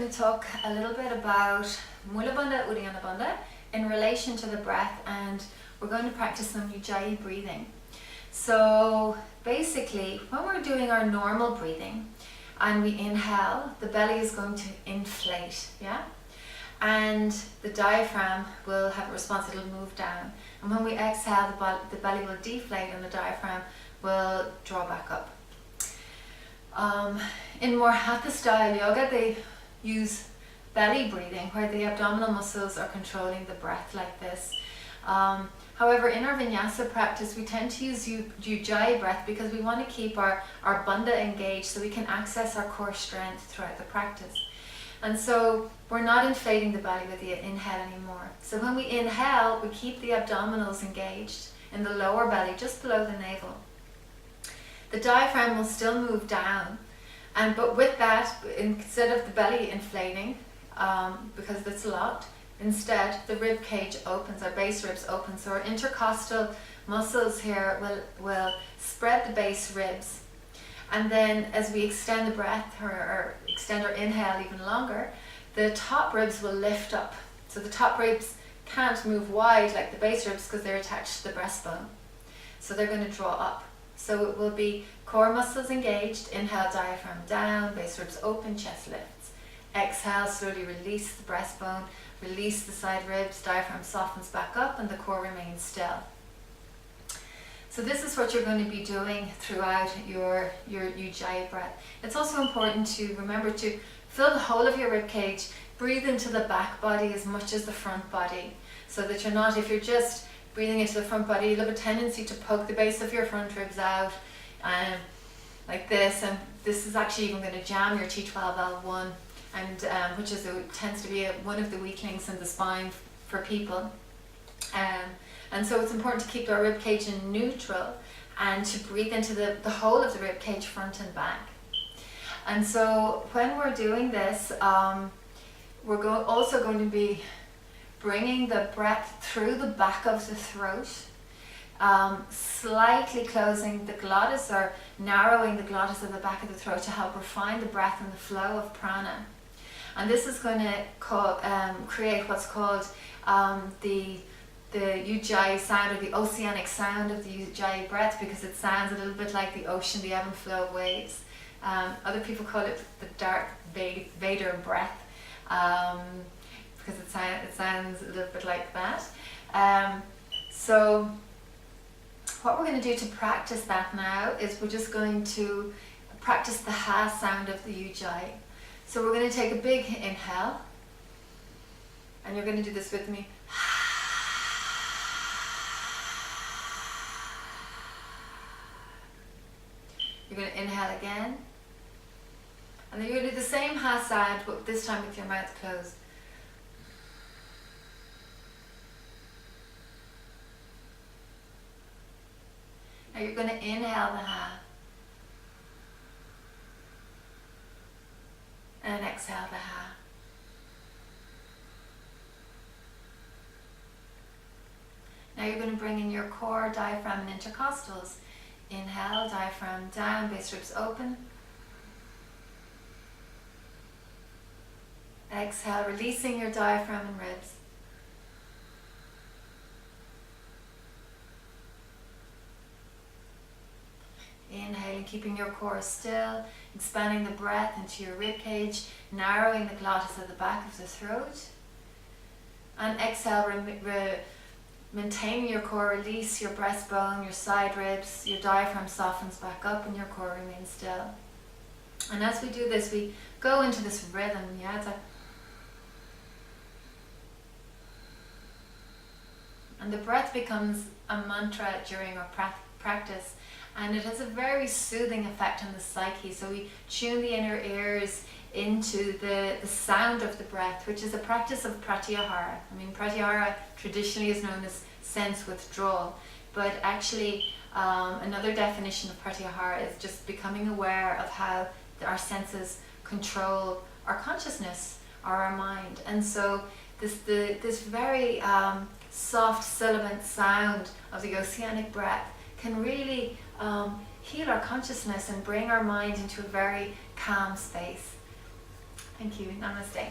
going to talk a little bit about Mula Bandha, Uddiyana Bandha in relation to the breath, and we're going to practice some Ujjayi breathing. So basically, when we're doing our normal breathing and we inhale, the belly is going to inflate, yeah? And the diaphragm will have a response, it'll move down. And when we exhale, the belly will deflate and the diaphragm will draw back up. In more Hatha style yoga, they use belly breathing, where the abdominal muscles are controlling the breath like this. However, in our vinyasa practice, we tend to use Ujjayi breath because we want to keep our bandha engaged so we can access our core strength throughout the practice. And so we're not inflating the belly with the inhale anymore. So when we inhale, we keep the abdominals engaged in the lower belly, just below the navel. The diaphragm will still move down, but with that, instead of the belly inflating, because it's locked, instead the rib cage opens, our base ribs open. So our intercostal muscles here will spread the base ribs. And then as we extend the breath or extend our inhale even longer, the top ribs will lift up. So the top ribs can't move wide like the base ribs because they're attached to the breastbone. So they're going to draw up. So it will be core muscles engaged, inhale, diaphragm down, base ribs open, chest lifts. Exhale, slowly release the breastbone, release the side ribs, diaphragm softens back up and the core remains still. So this is what you're going to be doing throughout your Ujjayi breath. It's also important to remember to fill the whole of your rib cage, breathe into the back body as much as the front body, so that you're not, if you're just breathing into the front body, you'll have a tendency to poke the base of your front ribs out like this, and this is actually even going to jam your T12L1, and which tends to be one of the weak links in the spine for people. And so it's important to keep our rib cage in neutral and to breathe into the whole of the rib cage, front and back. And so when we're doing this, we're also going to be bringing the breath through the back of the throat, slightly closing the glottis or narrowing the glottis of the back of the throat to help refine the breath and the flow of prana. And this is going to create what's called the Ujjayi sound, or the oceanic sound of the Ujjayi breath, because it sounds a little bit like the ocean, the ebb and flow of waves. Other people call it the Darth Vader breath, because it sounds a little bit like that. So what we're going to do to practice that now is we're just going to practice the ha sound of the Ujjayi. So we're going to take a big inhale, and you're going to do this with me. You're going to inhale again, and then you're going to do the same ha sound, but this time with your mouth closed. Now you're going to inhale the ha, and exhale the ha. Now you're going to bring in your core, diaphragm and intercostals. Inhale, diaphragm down, base ribs open. Exhale, releasing your diaphragm and ribs. Inhaling, keeping your core still, expanding the breath into your rib cage, narrowing the glottis at the back of the throat. And exhale, maintaining your core, release your breastbone, your side ribs, your diaphragm softens back up and your core remains still. And as we do this, we go into this rhythm, and the breath becomes a mantra during our practice, and it has a very soothing effect on the psyche. So we tune the inner ears into the sound of the breath, which is a practice of pratyahara. I mean, pratyahara traditionally is known as sense withdrawal, but actually another definition of pratyahara is just becoming aware of how our senses control our consciousness or our mind. And so this very soft sibilant sound of the oceanic breath can really heal our consciousness and bring our mind into a very calm space. Thank you. Namaste.